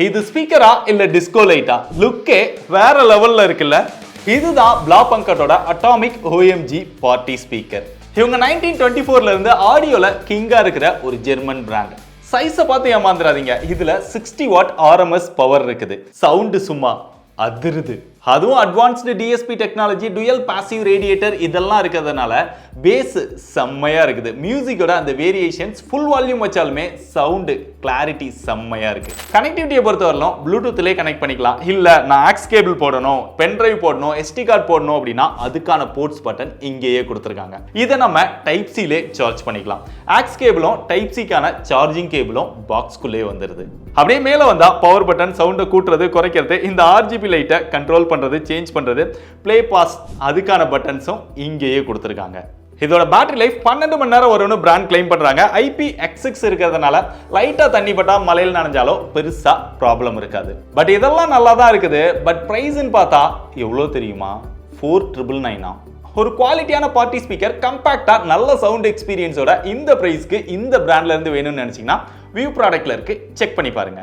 இது ஸ்பீக்கரா இல்ல டிஸ்கோ லைட்டா? லுக்கே வேற லெவல்ல இருக்குல்ல. இதுதான் பிளாபங்கட்டோட அட்டாமிக் OMG பார்ட்டி ஸ்பீக்கர். இவங்க 1924ல இருந்து ஆடியோல கிங்கா இருக்கிற ஒரு ஜெர்மன் பிராண்ட். சைஸை பார்த்து ஏமாந்துடாதீங்க. இதுல 60 வாட் RMS பவர் இருக்குது. சவுண்ட் சும்மா அதிருது. அதுவும் advanced DSP technology, dual passive radiator இதெல்லாம் இருக்கிறதுனால பேஸ் செம்மையா இருக்குது. மியூசிக்கோட அந்த வேரியேஷன்ஸ் ஃபுல் வால்யூம் வச்சாலுமே சவுண்டு கிளாரிட்டி செம்மையா இருக்கு. கனெக்டிவிட்டியை பொறுத்தவரையிலும் ப்ளூடூத்லேயே கனெக்ட் பண்ணிக்கலாம். இல்ல நான் ஆக்ஸ் கேபிள் போடணும், பென் டிரைவ் போடணும், SD கார்டு போடணும் அப்படின்னா அதுக்கான போர்ட்ஸ் பட்டன் இங்கேயே கொடுத்துருக்காங்க. இதை நம்ம டைப் சிலே சார்ஜ் பண்ணிக்கலாம். ஆக்ஸ் கேபிளும் டைப் சிக்கான சார்ஜிங் கேபிளும் பாக்ஸ்குள்ளே வந்துருது. அப்படியே மேல வந்தா பவர் பட்டன், சவுண்டை கூட்டுறது குறைக்கிறது, இந்த RGB லைட்டை கண்ட்ரோல் பண்றது, சேஞ்ச் பண்றது, ப்ளே பாஸ் அதுக்கான பட்டன்ஸும் இங்கேயே கொடுத்துருக்காங்க. இதோட பேட்டரி லைஃப் 12 மணி நேரம் வரும்னு பிராண்ட் கிளைம் பண்றாங்க. IPX6 இருக்கிறதுனால லைட்டா தண்ணி பட்டா மலையில் நனைஞ்சாலும் பெருசா ப்ராப்ளம் இருக்காது. பட் இதெல்லாம் நல்லா தான் இருக்குது. பட் பிரைஸ்ன்னு பார்த்தா எவ்வளோ தெரியுமா? 4999. ஒரு குவாலிட்டியான பார்ட்டி ஸ்பீக்கர், கம்பேக்டா நல்ல சவுண்ட் எக்ஸ்பீரியன்ஸோட இந்த பிரைஸ்க்கு இந்த பிராண்ட்ல இருந்து வேணும்னு நினைச்சீங்கன்னா வியூ ப்ராடக்ட்ல இருக்கு, செக் பண்ணி பாருங்க.